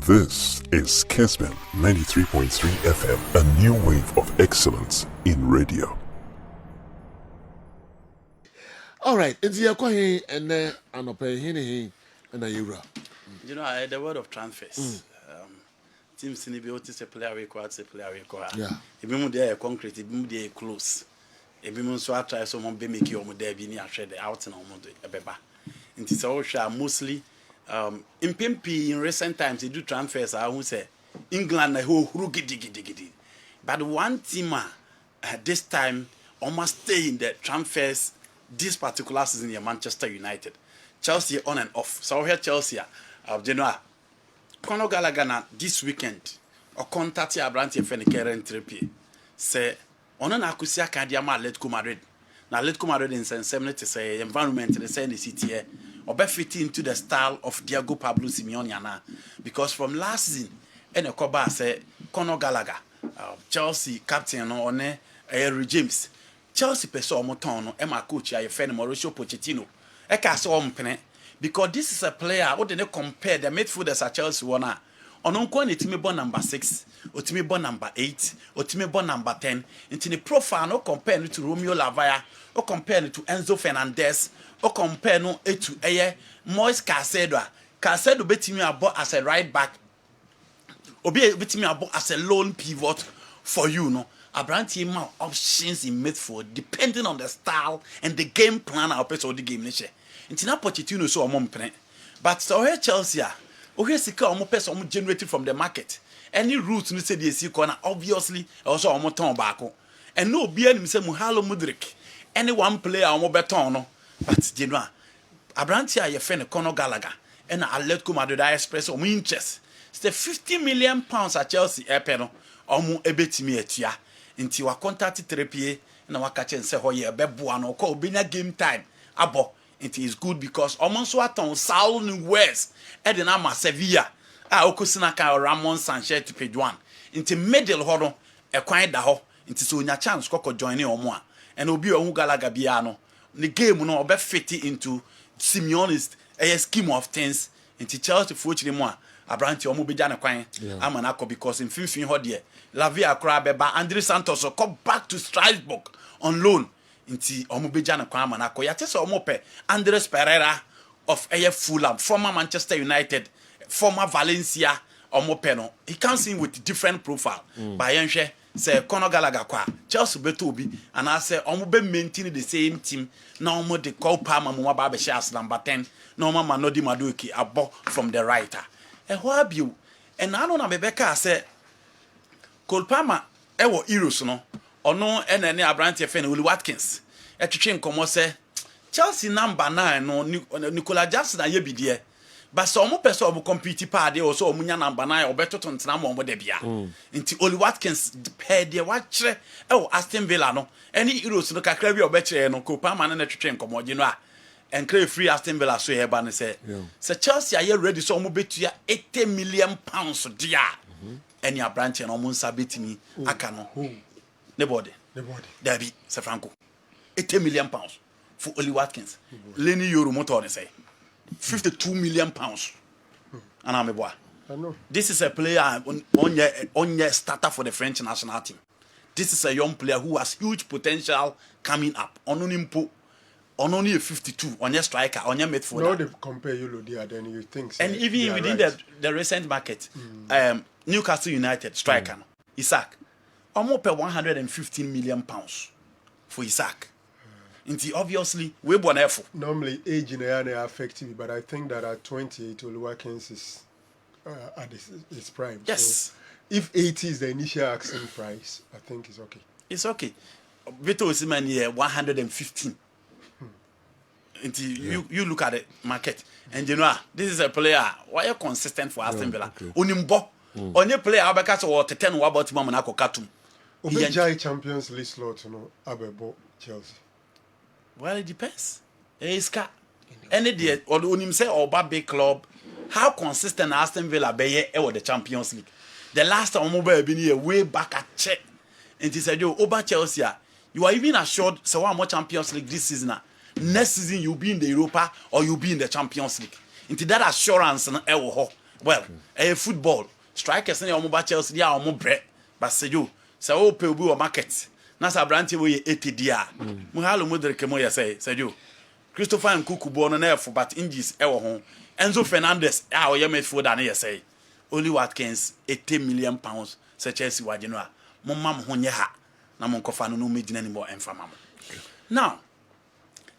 This is Kessben 93.3 FM, a new wave of excellence in radio. All right, it's your question and then an opinion and a euro. You know, the word of transfers. Teams in the beauty say player required, say player required. Yeah. If you there concrete, if you there close. If you so try someone be make you there be near share the out and on a beba. It is also mostly in PMP in recent times they do transfers. I won't say England the whole giddy. But one team this time almost stay in the transfers this particular season in Manchester United. Chelsea on and off. So here Chelsea Genoa. Conor Gallagher this weekend or contact your branch if any KERM NARO say ono na akusia kan dia ma Atletico Madrid. Na Atletico Madrid in 70 say environment they say in the city here or be fit into the style of Diego Pablo Simeone ana because from last season ene koba say Conor Gallagher Chelsea captain no one James Chelsea person omo ton no e ma coach ya fe Mauricio Pochettino e ka so ompene because this is a player who didn't compare the midfielders at Chelsea one. Ono nko na etimi bo number 6, otimi bo number 8, otimi bo number 10. Into the profile no compare to Romeo Lavaya, or compare to Enzo Fernandez, or compare no to Moise Caicedo. Caicedo betimi abo as a right back. Obi betimi abo as a lone pivot for you no. Abranti ma options in midfield depending on the style and the game plan our person the game nature. Into na Pochettino so omompene. But so here Chelsea okay, sika omo person omo generated from the market. Any route no say dey see corner obviously also omo ton baako. And no be any say Muhalo Mudrik. Any one player omo beton no. But you know, Abranti a ye friend Conor Gallagher and Atletico Madrid express omo interest. It's 50 million pounds at Chelsea epe no omo ebetimi atua. Nti wa contact therapy na waka chen say ho ye beboa no ko obenya game time abo. It is good because almost what on Saul West Edenama Sevilla Okosinaka Ramon Sanchez to page 1 into middle hodo a quiet da ho into so nya chance koko joining omo and obi ohun Gallagher biano the game no be fit into Simeone's a scheme of things into Chelsea fortune mo abranti omo beja na kwan amanako because in finfin ho de Lavia Akra beba Andre Santos come back to Strasbourg on loan. Inti omo beja na kwa manako ya tese omo pe Andres Pereira of Fulham, former Manchester United, former Valencia omo pe no he comes in with different profile by yenhwe say Conor Gallagher kwa Chelsea beto obi and I say omo be maintain the same team na omo de call Palmer mo ba be share number 10 na omo Manodi Madueke abo from the writer e ho abiu and I know na Bebeka say Cole Palmer e wo Euros no ono enene Abrante fe na Oli Watkins etwetwe nkomo se Chelsea number 9 no Nicola Jackson aye bidie but so omo pese omo compete pa de o so omo nya number 9 obetoto ntena mo omo de bia nti Oli Watkins pe de wa kire Aston Villa no any Euros no kakra bi obekire no ko pa ma na twetwe nkomo je no a enkre free Aston Villa so eba ne se Chelsea aye ready so omo betua 80 million pounds dia any Abrante no omo nsa betimi aka no Nobody. Debbie, Sir Franco. 80 million pounds for Oli Watkins. Lenny Euro motor say 52 million pounds. And I'm a boy. I know. This is a player on your starter for the French national team. This is a young player who has huge potential coming up. Only a 52 on your striker, on your midfielder. Now they compare you there, then you think. And even within the recent market, Newcastle United striker, Isaac. Almost per 115 million pounds for Isaac. Inti obviously we born effort. Normally age in the affective, but I think that at 28 Oli Watkins is at his prime. Yes. So if 80 is the initial asking price, I think it's okay. It's okay. Vito Osimhen here 115. You look at the market and you know this is a player why are consistent for Aston Villa. Onimbo onye player abeka so 10 about mama na kokatum. Obejai Champions League slot no abebo Chelsea. Well, it depends. Iska any day or onim say oba big club how consistent Aston Villa be or the Champions League. The last time Oba been here way back at check and he said yo over Chelsea you are even assured so one more Champions League this season. Next season you'll be in the Europa or you'll be in the Champions League. Into that assurance na Well, football strikers na omo ba Chelsea dia omo bre but say you say o pe obi o market na sa branch we 80 dia mu halo Modric mo ye say you Christopher Nkunku bo no na efo but injuries e wo ho Enzo Fernandez o ye midfield na ye say Oli Watkins 80 million pounds say Chelsea wa no a mo mam ho nye ha na mo nkofa no medina ni mo emfa mam. Now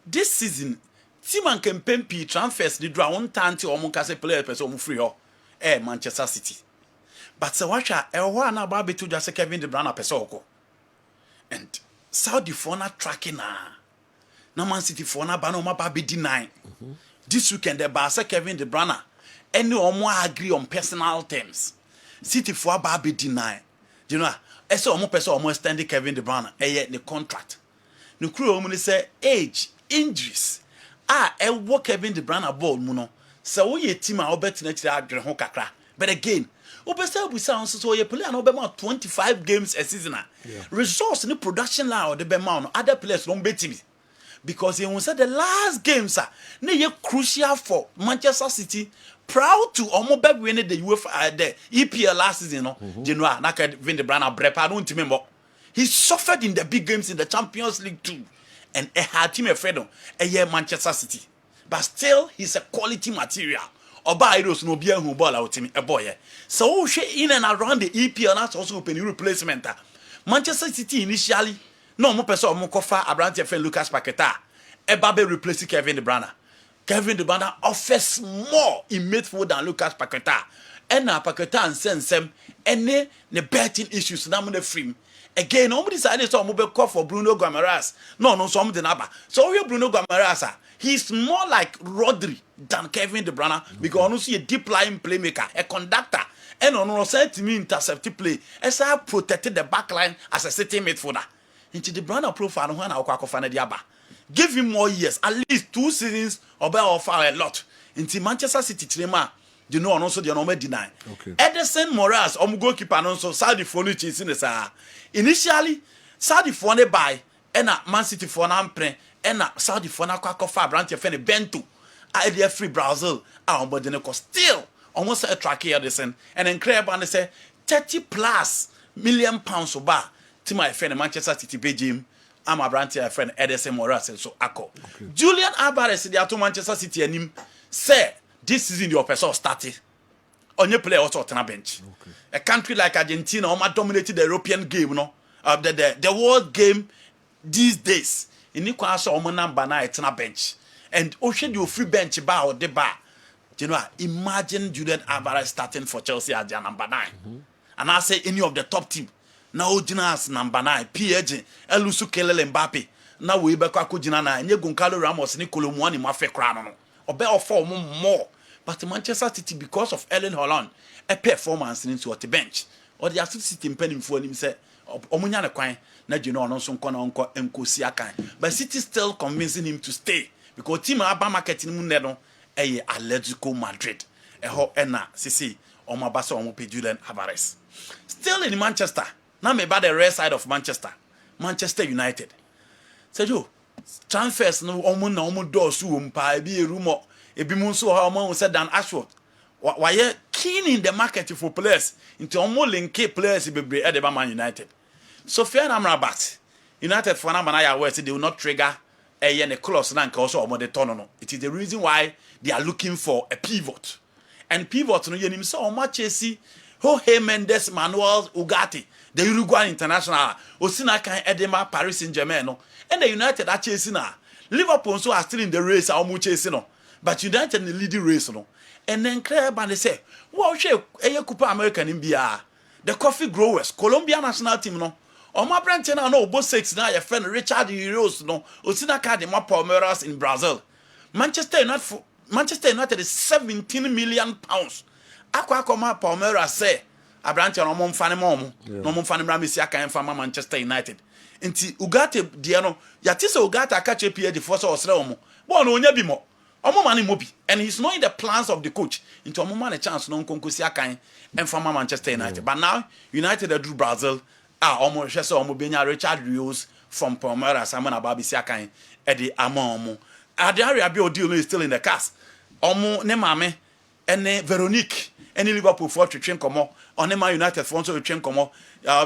this season team and campaign P transfers the draw one tanti or mon case player person free ho Manchester City. But so watch na ba betu just Kevin De Bruyne person oko. And Saudi for na tracking na Man City for na ba no ma ba be deny. This weekend the ba say Kevin De Bruyne any omo agree on personal terms. City for ba be deny. You know, so omo person omo extend Kevin De Bruyne the contract. No crew omo say age, injuries. Work Kevin De Bruyne ball mu no. So we team a obet na tira adwere ho kakra. But again, obesa busa so ye player na obema 25 games a season. Resource ni production line or the bema no other players don't bet me. Because he said the last games na ye crucial for Manchester City proud to omo be win the UEFA the EPL last season no. January na Kevin De Bruyne brepa no ntimi mo. He suffered in the big games in the Champions League too. And a hard team afraid of Manchester City. But still, he's a quality material. Oba Iros no be who ball out a boy. So she in and around the EPL that's also open replacement. Manchester City initially, no more person more kofa Abrante friend Lucas Paqueta. Ebabe replacing Kevin De Bruyne. Kevin De Bruyne offers more in midfield than Lucas Paqueta. And now Paqueta and Sensem any the betting issues na mo free. Again, nobody decided to move call for Bruno Guimaraes. No, something about. So we Bruno Guimaraes, he's more like Rodri than Kevin De Bruyne because you see a deep lying playmaker, a conductor, and on said to me intercepted play. As I protected the back line as a city midfielder. Into De Bruyne profile when I diaba. Give him more years, at least 2 seasons, or better offer a lot. Into Manchester City Trema. You know, and also they are not deny. Edison Morales, goalkeeper, and also Saudi Fonu chasing the initially, Saudi Fone buy, and Man City for an ampre, and Saudi Fona Quacofa, branch of any Bento, idea free Brazil, but then still almost a track here, Edison, and then Crab and they say 30+ million pounds of bar to my friend Manchester City Beijing. I'm a branch of friend Edison Morales, and so Ako. Julian Alvarez, the to Manchester City, and him say. This season your person started. On your player also on a bench. A country like Argentina almost dominated the European game, no? The world game these days. In the class of number 9 it's on a bench. And ocean you free bench bar or the bar. You know, imagine Julian Alvarez starting for Chelsea as their number 9. And I say any of the top team. Now Jinas number 9, PG, Elusu Kelele Mbappe. Now we be Jina na nye Goncalo Ramos ni Kolomwani Mafe Krano. Or for more. But Manchester City, because of Erling Haaland, a performance into the bench. Or the City penning for him say, Omunyana Quine, Najino, no son corner uncle and Kosiakai. But City still convincing him to stay because team Abba marketing Munero, Atletico Madrid, a ho enna, Sisi, or Mabasa or Mope Julian Alvarez. Still in Manchester, now me by the rare side of Manchester, Manchester United. Say you. Transfers no omo do su mpa bi rumor ebi mun so ha omo said Dan Ashworth why keen in the market for players into omo link players bebre e de Man United. Sofiane Amrabat United for na ya where they will not trigger a clause na nka also omo de turn no. It is the reason why they are looking for a pivot. And pivot no yenim so omo Chelsea Jorge Mendes Manuel Ugarte the Uruguayan international Osina kan Edema Paris Saint-Germain no. And the United are chasing now. Liverpool so are still in the race, how much chasing no. But United in the leading race no. And then Claire Band say, "Wow, she a Cooper American in BR. The coffee growers, Colombia national team no. On my branch now no both 6 now your friend Richard Euros no. Osina card in my Palmeiras in Brazil. Manchester United is 17 million pounds. Aqua Coma Palmeiras say a branch on mom fanny mom. No mom fanny Ramisia can from Manchester United. Inti Ugarte diano yatise Ugarte catch a the force or sreomo bon onya bi mo omo mani mobi and he's not in the plans of the coach into omo man a chance no konkosi akan and from Manchester United. But now United do Brazil omo hwese omo benya Richard Rios from Palmeiras amana babisi akan e de amomo Adrian Rabiot deal is still in the cast omo ne mame ene Veronique ene Liverpool for twetwe nkomo one Man United for so twetwe nkomo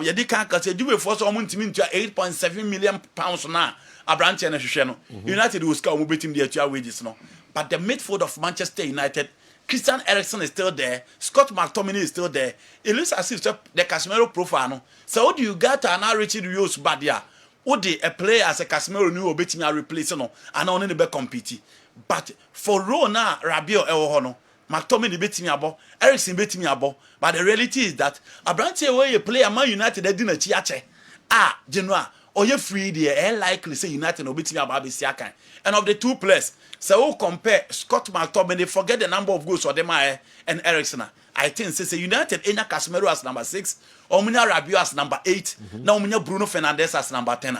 ye di kan ka se Juve for so omo ntimi ntua 8.7 million pounds na abrante na hwehwe no United will score omo betim dia tua wages no but the midfield of Manchester United Christian Eriksen is still there. Scott McTominay is still there. It looks as if the Casemiro profile. No? So what do you got to now Richard Rios bad there? What a player as a Casemiro new obey me replace no and only the be compete. But for Rona Rabiot Ewohono, McTominay beat me abo, Eriksen beat me abo. But the reality is that Abrante way a player Man United didn't chiache. Genoa. Or you free there, likely say United no beat me about Siakan. And of the two players, so we compare Scott McTominay, forget the number of goals for them and Eriksen. I think say United Enya Casemiro as number 6, Omina Rabiot as number 8, now Omina Bruno Fernandes as number 10.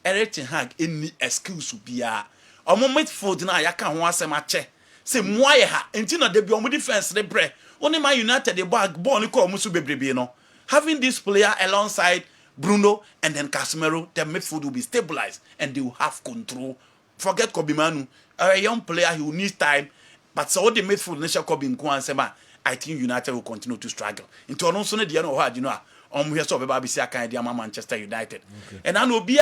Eric Ten Hag any excuse be a midfield na ya kan ho asem ache. Say moye ha, enti na de bi omo defense re bre. Only Man United the ball ni ko omo so bebrebe no. Having this player alongside Bruno and then Casemiro, the midfield will be stabilized and they will have control. Forget Kobe Manu, a young player who needs time, but so the midfield nation Kobe Nkwasema, I think United will continue to struggle. Into no sooner the know how you know. Here so be see kind Manchester United. Okay. And I know be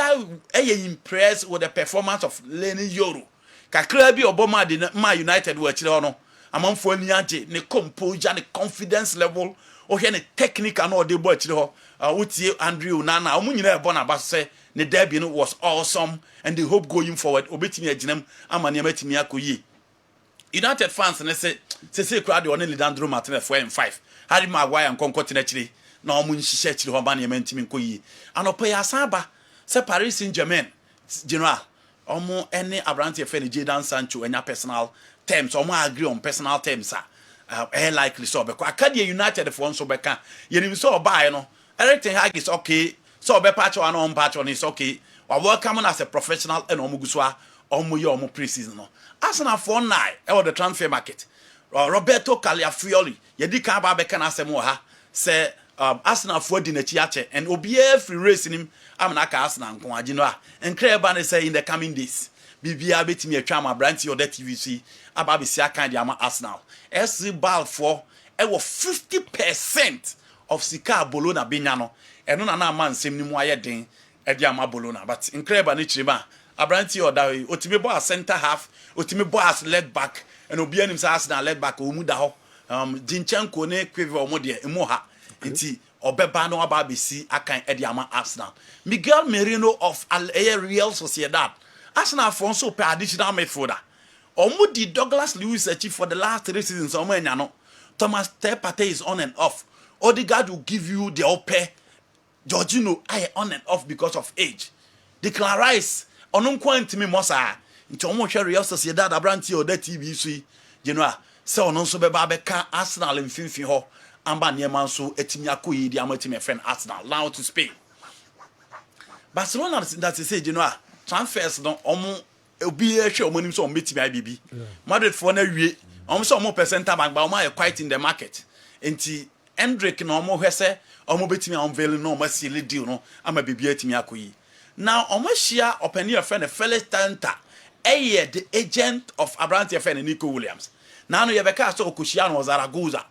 impressed with the performance of Lenny Yoro. Kakra bi oboma de Man United wo akire no. Amanfo ani age, ne composure, ne confidence level, o here ne technique and all the bo akire ho. Utie Andrew Nana, omunyina ebo na ba say ne derby no was awesome and they hope going forward obetimi aginem amane amatimi akoyi. United fans ne say crowd on Lisandro Martinez 4 and 5. Harry Maguire and Concote na chire na omu nhihye chire ho ba na amatimi nkoyi. Anopa ya saba say Paris Saint-Germain general omo ene Abrante fe ne Jadon Sancho enya personal terms omo agree on personal terms likely so be kwa Academy United for so be kan yenim so obae no Eric Ten Hag is okay. So be patch one on patch on is okay. We welcome as a professional and omuguswa omuye omu preseason no. Arsenal for 9 e the transfer market. Roberto Calafiori ye di kan ba be kan asem wo ha say Arsenal for di na chi ache and obi free race nim amna ka Arsenal nko agi no a encreba ne say in the coming days bibia betimi atwa ma branch or that TVC aba be sia kan di ama Arsenal. SC Ball for e wo 50% of Sika Bologna Binyano, and no na man same ni mu ayeden e dia ma Bologna but incredible ni chirima Abranti or that otimi bo as center half otimi bo as left back and obi anim say Arsenal left back o mu da ho Dinchenko ne quiver o mo de emu ha enti obeba no aba besi akan e dia ma Arsenal. Miguel Merino of Real Sociedad Arsenal for so per additional midfielder omo di Douglas Lewis achieve for the last 3 seasons omo enya no Thomas Partey is on and off. Odegaard will give you the upper. Jorginho on and off because of age. Declan Rice onon kwantimi mosa nti omo hwe Real Sociedad Abranti o da TVC general say onon so beba beka Arsenal mfinfin ho amba niema so etimi akoyi di amatimi friend Arsenal now to Spain. Barcelona that say general transfers no omo obi hwe omo nim so omo betimi IBB. Madrid for na wie omo so omo percenta bank ba omo are quite in the market. Enti Hendrick no omo hwese omo betimi unveil no omo seal deal no ama bibia timi akoyi. Now omo share openi your friend Felix Tanta the agent of Abrante friend Nico Williams. Now no yebeka so okushia no Zaragoza.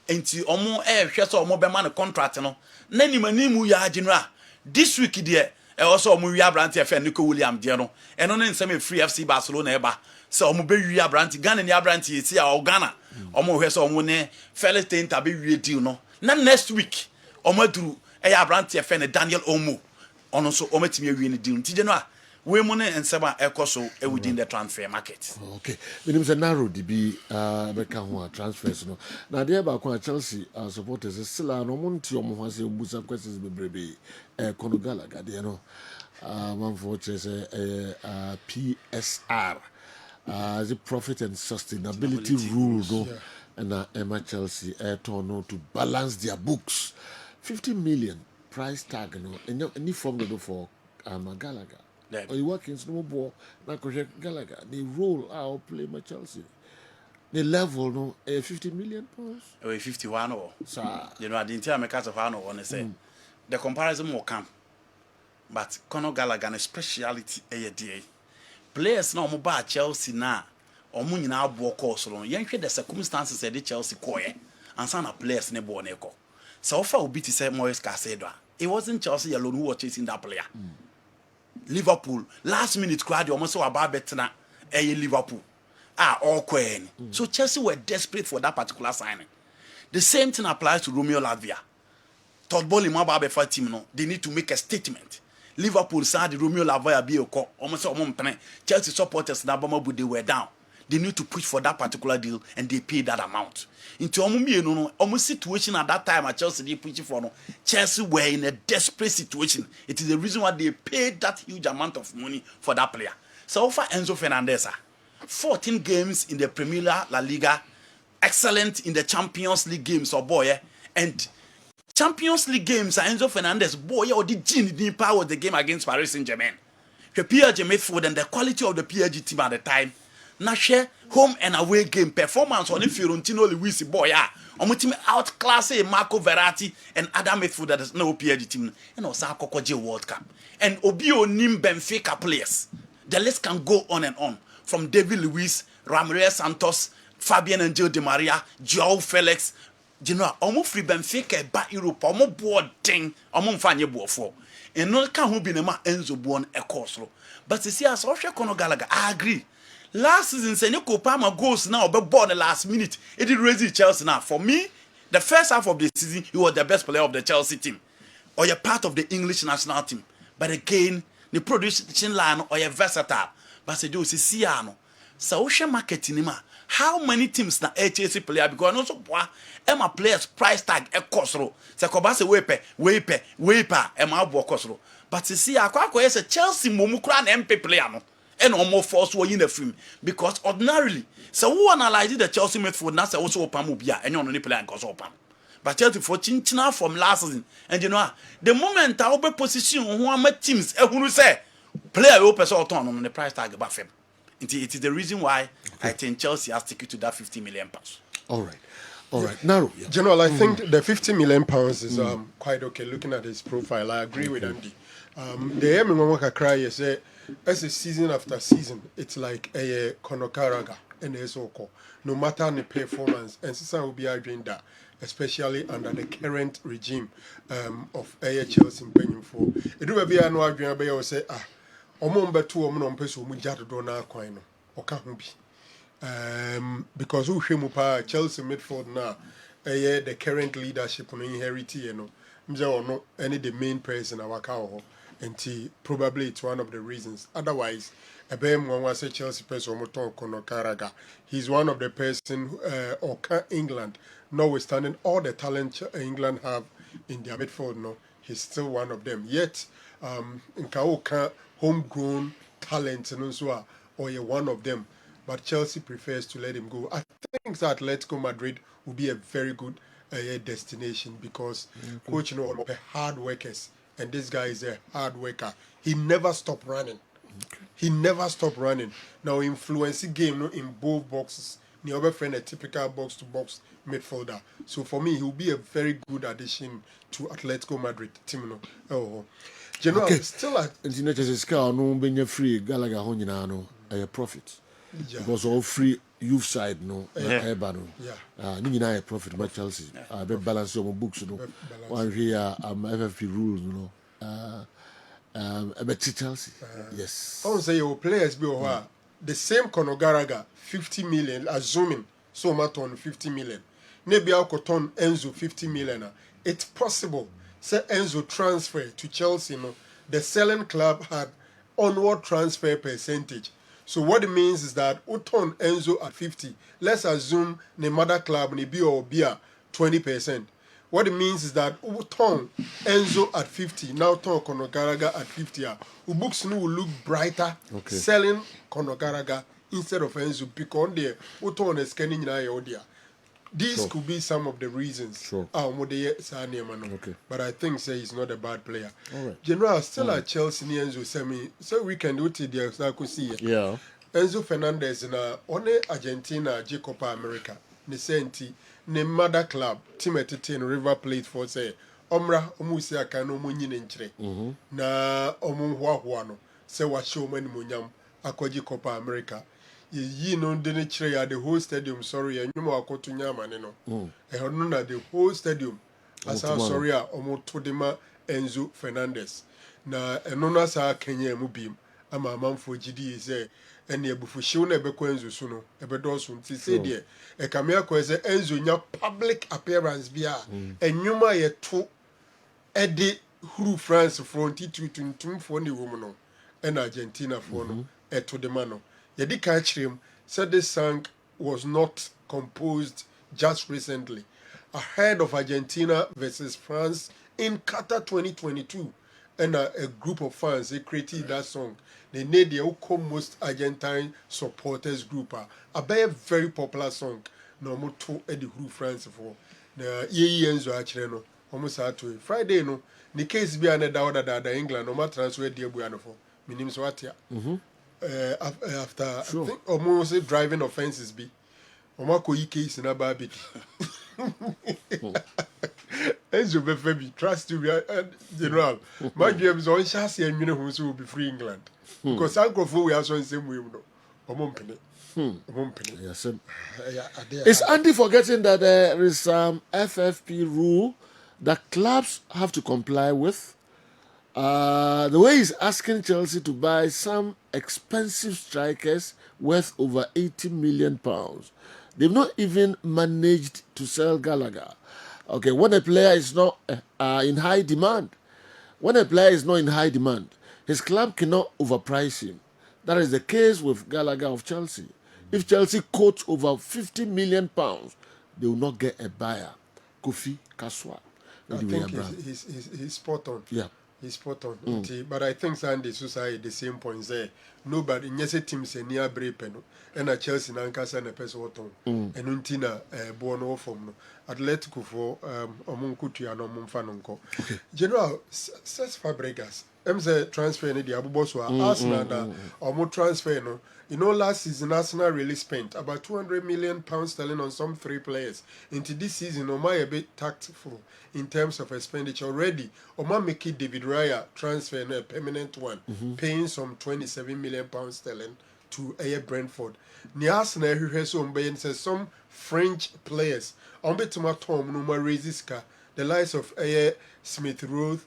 Enti omo hwese omo be man contract no na nimanimu ya general this week there also omo wi Abrante friend Nico Williams there no eno ne nsem free FC Barcelona eba so omo be wi Abrante Ghana ni Abrante esi a Ghana omo hwese omo ne Felix Tanta be wi deal no na next week omo duru Abrante friend Daniel Omo ono so ometimi awie ne deal nti je no a we mu ne nsema ekoso within the transfer market. Okay, menim say narrow di bi beka ho transfers no na dey ba ko Chelsea supporters sila no monti omo ho say busa questions bebrebe Conor Gallagher dey no man for say PSR the profit and sustainability rule no and Emma Chelsea turn to balance their books 50 million price tag no any form no for Gallagher. Or you work in snowball na Gallagher they roll out play my Chelsea the level no 50 million pounds 51 or sir you know I didn't tell me case of no one say the comparison will come but Conor Gallagher speciality day players no mo ba Chelsea na omo nyina abo course no yenhwe the circumstances the Chelsea koye ansa na players ne ball ne ko so ofa obi ti say Moyes Caicedo it wasn't Chelsea alone who was chasing that player. Liverpool last minute crowd almost so about betna Liverpool all queen. So Chelsea were desperate for that particular signing. The same thing applies to Romeo Lavia. Todd Bowley Mababe for team no they need to make a statement. Liverpool said the Romeo Lavia be almost Chelsea supporters na Bamabu they were down. They need to push for that particular deal and they pay that amount. Into almost situation at that time at Chelsea they pushing for no. Chelsea were in a desperate situation. It is the reason why they paid that huge amount of money for that player. So for Enzo Fernandez, 14 games in the Premier La Liga, excellent in the Champions League games and Champions League games Enzo Fernandez or the gene power the game against Paris Saint-Germain. The PSG midfield and the quality of the PSG team at the time. Na share home and away game performance on Fiorentino Luis team outclass Marco Verratti and other midfielders no PSG team and also Kokoje World Cup and Obio Nim Benfica players. The list can go on and on from David Luiz, Ramirez Santos, Fabian Angel Di Maria, Joao Felix. General omo free Benfica ba Europe omo board thing omo mfanye bo for and no can who be nema Enzo Buon e course but see as Osha Kono Gallagher I agree. Last season, Senyeko Palmer goes now, but born the last minute. It did raise Chelsea now. For me, the first half of the season, he was the best player of the Chelsea team. Or you're part of the English national team. But again, the production line or you're versatile. But se do Siano. So ocean marketing how many teams na HSC player because also Emma players price tag e kosro. Se kobase wepe Emma bo kosro. But see akwa say Chelsea momukra na MP player no. And almost force were in the film because ordinarily, so who analyzed the Chelsea midfield now? Also, Pamubia and you're only playing because of Pam. But Chelsea for Chinchina from last season, and you know the moment I open position who are my teams, who say player open so on the price tag above him. It is the reason why I think Chelsea has to to that £50 million. All right. Now, General, I think the £50 million is quite okay. Looking at his profile, I agree with Andy. The aim in cry is as a season after season, it's like a Konokaraga and a Soko. No matter the performance, and Sisa will be arguing that, especially under the current regime of Chelsea paying for. It will be an argument by you say, Omombe two omon peso mujado dona coin or can't because who Shemupa Chelsea midfield now, the current leadership on inherit, no any the main person our cow. And probably it's one of the reasons. Otherwise, a Chelsea person Karaga. He's one of the person or England, notwithstanding all the talent England have in their midfield, no, he's still one of them. Yet, in Kaoka, homegrown talent, and also or you're one of them. But Chelsea prefers to let him go. I think that Atletico Madrid will be a very good destination because coach, hard workers. And this guy is a hard worker. He never stopped running. He never stopped running. Now, influencing game in both boxes. He other friend a typical box-to-box midfielder. So for me, he will be a very good addition to Atletico Madrid team. Oh, General, still at no be free Gallagher honina a profit. Because all free youth side no a profit by Chelsea. I be balance your books one here FFP rules about Chelsea. Yes. I would say your players be the same Konogaraga 50 million assuming so much on 50 million. Maybe I'll turn Enzo 50 million. It's possible. Say Enzo transfer to Chelsea, the selling club had onward transfer percentage. So what it means is that we turn Enzo at 50. Let's assume the mother club ni be 20%. What it means is that we turn Enzo at 50. Now turn Konogaraga at 50. We books will look brighter selling Konogaraga instead of Enzo because there we turn a scanning in These could be some of the reasons. Sure. But I think he's not a bad player. All right. General, still at Chelsea ni Enzo semi. So we can do it there. Yeah. Enzo Fernandez na one Argentina Copa America. Ne senti ne mother club team in River Plate for say omra omusi aka no munyine nkyere. Na omunhwa no se wa show mani munyam akwaji Copa America. ye no didn't chere the whole stadium sorry and you mo akoto nyama ne no no na the whole stadium as how sorry a omo to de ma Enzo Fernandez na eno na sa Kenya mu bim ama amanfo gidi say ene ebufuhyew na ebekọ Enzo so no ebedo so nti say de e kamea ko say Enzo nya public appearance bia enwuma ye to ede huru France front tutuntum fo ne wo mu no and Argentina for no to the man. Yedi catch him said this song was not composed just recently ahead of Argentina versus France in Qatar 2022. And a group of fans they created that song. They made the most Argentine supporters group. A very popular song. No more to Eddie Who France for the Enzo actually no almost had to Friday no. The case be another that England no matter transfer deal buano for. Minim Swatia. After Sure. I think almost driving offenses be. Omako yi case in a baby. Enzo Befebi, trust you, General. My dreams on chassis and who will be free England. Because Uncle Fu we are so in the same way. Yes, is Andy forgetting that there is some FFP rule that clubs have to comply with? The way he's asking Chelsea to buy some expensive strikers worth over £80 million. They've not even managed to sell Gallagher. Okay, when a player is not in high demand, his club cannot overprice him. That is the case with Gallagher of Chelsea. If Chelsea quotes over £50 million, they will not get a buyer. Kofi Kaswa. I think he's spot on. Yeah. He's spot on. But I think Sunday society the same points there. Nobody in yes team say near Brepeno and a Chelsea Nankasa and a Pesoton and Untina Buono from Atletico for Omunkutu and Omunfanonko. General Cesc Fabregas. Say transfer in the Abuboswa Arsenal or more transfer no. You know, last season Arsenal really spent about £200 million sterling on some 3 players. Into this season, Oma a bit tactful in terms of expenditure already. Oma make it David Raya transfer a permanent one, paying some £27 million sterling to Brentford. Ni Arsenal who has says some French players. On bit to my Tom Numa Reziska, the likes of Smith Rowe,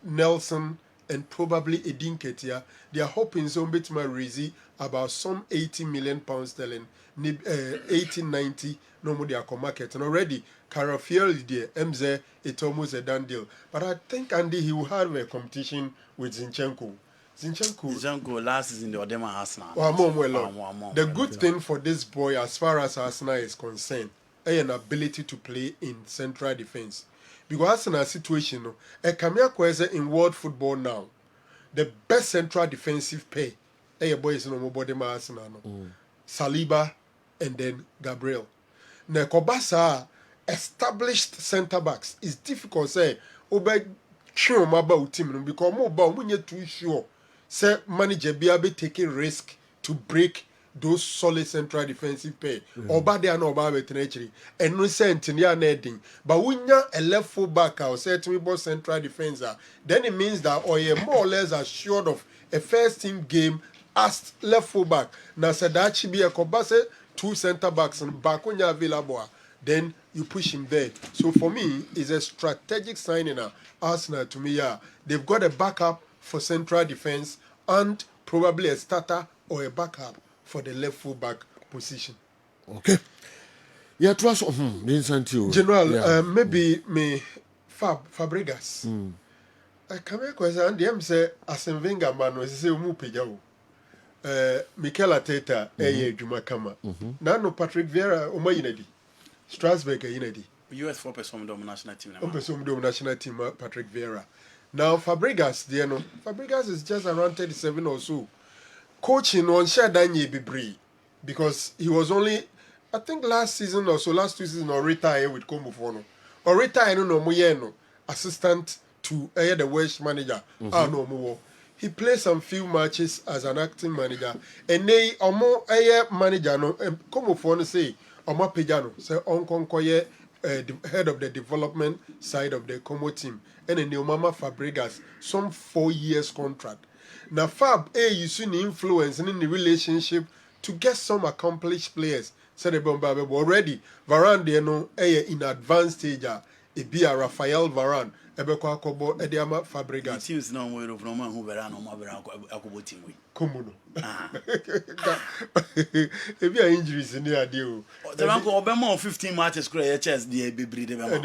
Nelson, and probably Edin Ketia, they are hoping some bit my Rizzi about some £80 million sterling, 1890 no more they are market. And already Carafiel there, MZ, it's almost a done deal. But I think Andy he will have a competition with Zinchenko. Zinchenko last season they were them Arsenal. The good thing for this boy as far as Arsenal is concerned, an ability to play in central defense. Because Arsenal situation, a Kamia Kweze in world football now, the best central defensive pair, boys no body Arsenal, Saliba and then Gabriel. Now Kobasa established centre backs. It's difficult say obey show about team because more about when you're too sure. Say manager be taking risk to break those solid central defensive pair. Oba they are not about it and no sent in your netting. But when you're a left full back or say to me about central defender, then it means that or you're more or less assured of a first team game as left full back. Now said that should be a Kobase 2 centre backs and back when you're available. Then you push him there. So for me, it's a strategic signing now. Arsenal to me, they've got a backup for central defense and probably a starter or a backup for the left full back position. Okay. Yeah, trust Vincent you. General, maybe me Fabregas. I come here because and them say Arsene Wenger man was say mu pejao. Mikel Arteta Juma Kama. Nano Patrick Vieira Oma Yinedi. Strasbourg Yinedi. US 4% dom national team. 4% dom national team Patrick Vieira. Now Fabregas, Fabregas is just around 37 or so. Coaching on Shadanye Bibri because he was only, I think last 2 seasons or retire with Como Fono. Or retire no Moyeno, assistant to the Welsh manager. No more. He played some few matches as an acting manager. And they more manager no Como Fono say Oma Pejano say Onkonkoye head of the development side of the Como team. And then Mama Fabregas some 4 years contract. Now Fab you see the influence and in the relationship to get some accomplished players. Said the Bomba already Varane they know in advanced stage it be a Rafael Varane Ebeko Akobo Ediama Fabregas. Teams now we of no man who Varane or Mabera Akobo team. Kumuno. If you are injuries in the deal. The Ranko Obama 15 matches create chess the Bibri de Bema.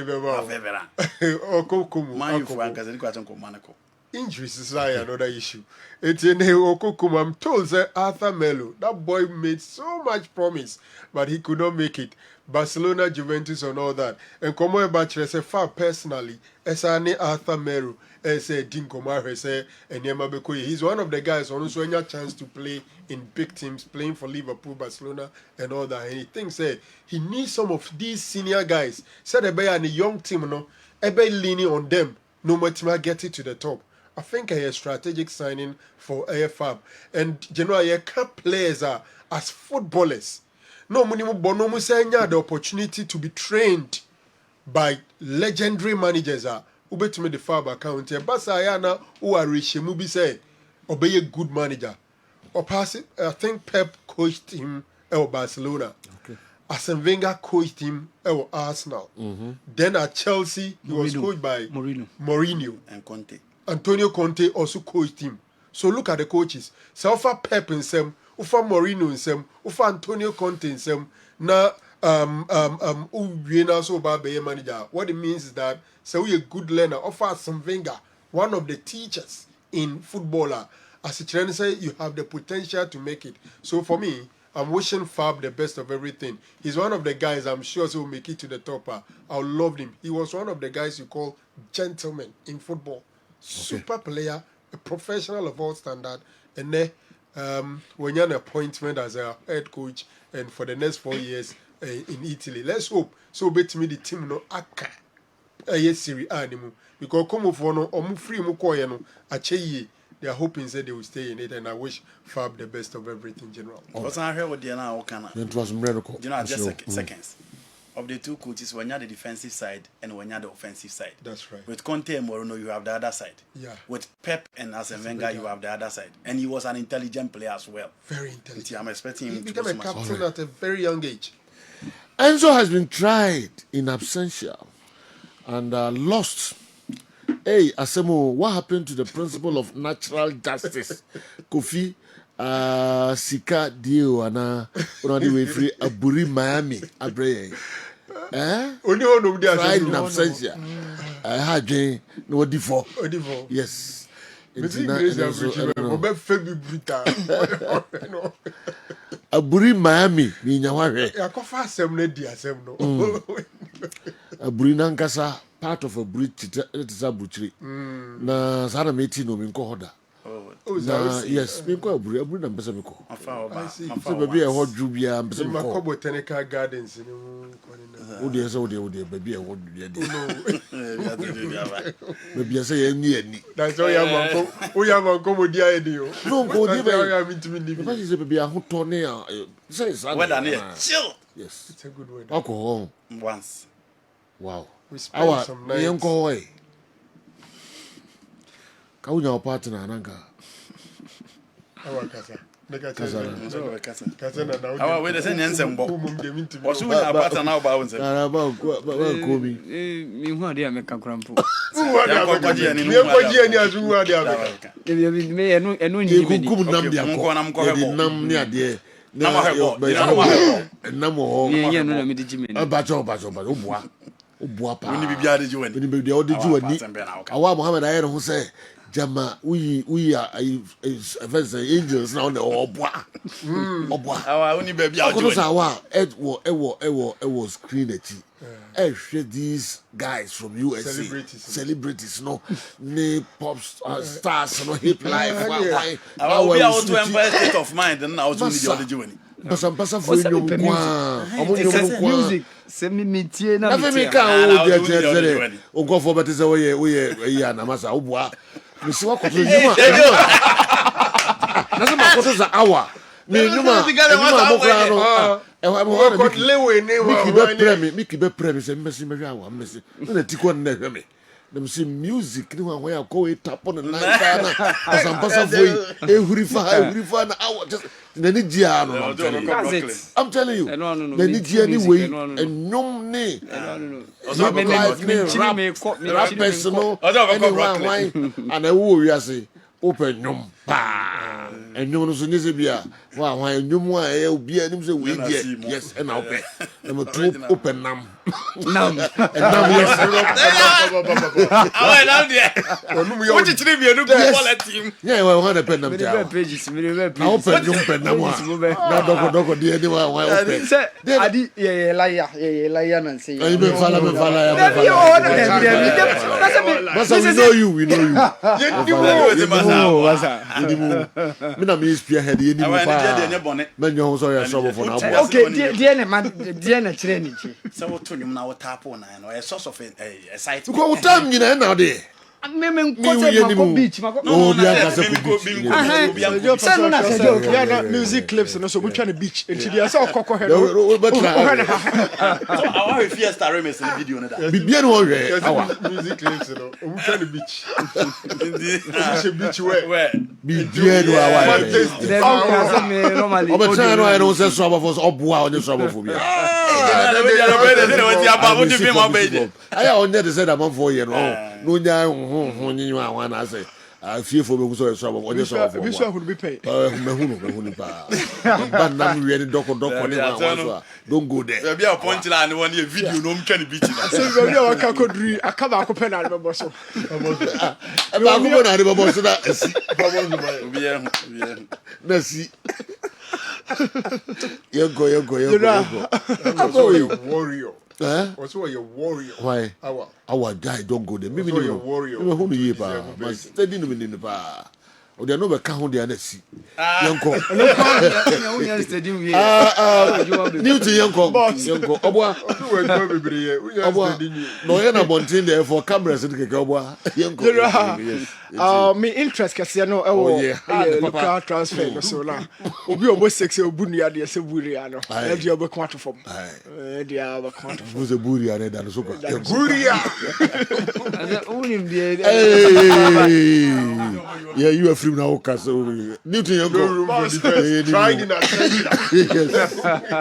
Or Kokumu. Man, you Frank as a question of Monaco. Injuries is like another issue. It's in Okokum. I'm told that Arthur Melo, that boy made so much promise, but he could not make it. Barcelona, Juventus, and all that. And Komo Bachelor say far personally, as Arthur Melo, as a Dinko Mare say, and Yema Bekoye. He's one of the guys who also had a chance to play in big teams, playing for Liverpool, Barcelona, and all that. And he thinks he needs some of these senior guys. Said a young team, no, leaning on them, no matter get it to the top. I think a strategic signing for AFAB. And you know, I can't players as footballers. No minimum bonomu senya the opportunity to be trained by legendary managers ubetumi the Fab account. Basa ayana who are Rishemu bi say obey a good manager. Or pass it, I think Pep coached him at Barcelona. Okay. Arsene Wenger coached him at Arsenal. Then at Chelsea, he was coached by Mourinho. And Conte. Antonio Conte also coached him. So look at the coaches. So ufa Pep in some, ufa Mourinho in some, ufa Antonio Conte in some. Na so manager. What it means is that so we a good learner. Ufa Arsene Wenger, one of the teachers in footballer. As a trainer say, you have the potential to make it. So for me, I'm wishing Fab the best of everything. He's one of the guys I'm sure will make it to the top. I love him. He was one of the guys you call gentlemen in football. Super player, a professional of all standard, and then when you're an appointment as a head coach and for the next 4 years in Italy, let's hope so bet me the team no aka Serie A anymore because come for no omu free mu koye no ache they are hoping that they will stay in it, and I wish Fab the best of everything general. What's I heard what they are now can It was miracle. you know just seconds. Of the two coaches, when you're the defensive side and when you're the offensive side. That's right. With Conte and Mourinho, you have the other side. Yeah. With Pep and Arsene Wenger, you have the other side. And he was an intelligent player as well. Very intelligent. I'm expecting him He to became do a so much. captain at a very young age. Enzo has been tried in absentia and lost. Hey, Asemo, what happened to the principle of natural justice? Kofi, Sika Dio, and the way free Aburi Miami, Abre. Only one of the Tried in absentia. I had no default. Yes. Aburi Miami, ni nyaware. Yakofa asem di asem no. Aburi nankasa part of Aburi tita butchery. Na sana meti no minko hoda. Yes, minko Aburi na mpesa miko. So baby a hot jubia mpesa miko. Mako botanical gardens ni Ode baby a hot jubia de. Baby say ye ni. That's all you have. We have a comedy idea. No, go dey baby. Because say baby a hot tone say Weather near chill. Yes. It's a good word. Alcohol. Once. Wow. We spent some nights. Yenko way. Kaunya partner ananga. Our casa. Kasa. Our way the same answer. What's with our partner now about him? About Kobe. Me who are there make a crampo. Me Kukum nam dia ko. Nam ni ade. Namo. Yeah, no, me di Jimmy. Bacho Obua pa. We need to be able to do it. We need to be able to do it. Awa Muhammad Ayer who say Jama we are angels now the Obua. Our only baby out to it. It was screen it. These guys from USA celebrities no pop stars no hip life. I will be able to employ state of mind and now to the other journey. Pasa for you music. Send me tie na. Na me ka o dia o go for better say we na masa obua. Me si wa koto juma. Na se ma koto za awa. Me nyuma mo kra no. Miki be pre me say mesi me hwa mesi. Na tiko na hwe me. them see music ni wa where go it tap on the night na asampasa foi ehurifa na awo just na ni dia no I'm telling you na ni dia ni way enyom ni so me rap personal anyway and ewo wi ase open nyom pa enyom no so ni se bia wa enyom a e obi anim se we dia yes and na open em to open nam yes awa now there what you three me no go quality yeah we want to pen nam ja pages me na open nyom pen nam na doko dia ni wa open say adi ye liar na say you me fala ya Masa we know you me na me spear head ye ni mo fa me nyo so ya so for na bo okay dia na kire ni chi so what to nyum na what tap on na a source of a site ko utam nyina na de me ko beach mako no dia ka se ko beach say no na say joke yeah na music clips no so we try the beach and dia say okoko he no so our fiesta remix in video na da bibia no we awa music clips no we try the beach the beach where bibia no awa normally o be no I no say so about oboa o ni so about bia aya onye de say that man for year no nya ho nyi wa na say fiefo be so so about onye so about we so be pay mehunu pa ba na me we doko ni wa so don't go there be a point line one here video no mtwa ni beach na so be a ka kodri akaba akopɛ na be boso e ba ko na de boso na asi obi na si Yego. Warrior. Also a warrior. Why? Our guy don't go there. Maybe a warrior. Maybe who you pa? But steady no be pa. O dey no be ka ho dey na si. Yanko. Newton yanko. Obwa. No ye na bontin there for cameras in keke obwa. Yanko. Me interest kase no e wo local transfer no so na. Obi obo sexy obunu ade se buri ano. E dey obo kwatu fom. E dey obo kwatu fom. Who's a buri ade da so kwa. Buria. Unim die. Yeah, you are free now Castle. Newton yanko. Trying in that.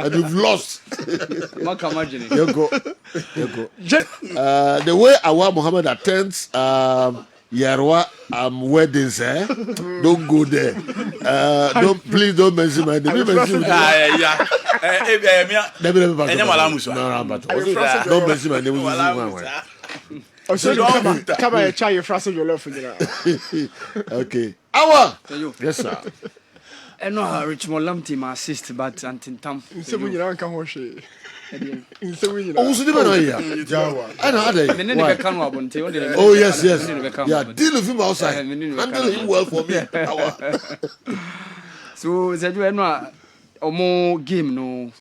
And you've lost. Maka imagine. Yanko. The way our Muhammad attends Yarwa weddings, don't go there. Please don't mention my name. Don't mention my name. So come and try your frasa your love for you. Okay. Awa. Yes, sir. And no Richmond Lumpty my assist but antintam. So when you don't come wash it. Oh, so you know here. I know they. Oh yes. Yeah, deal with him outside. Handle him well for me. So said you no omo game no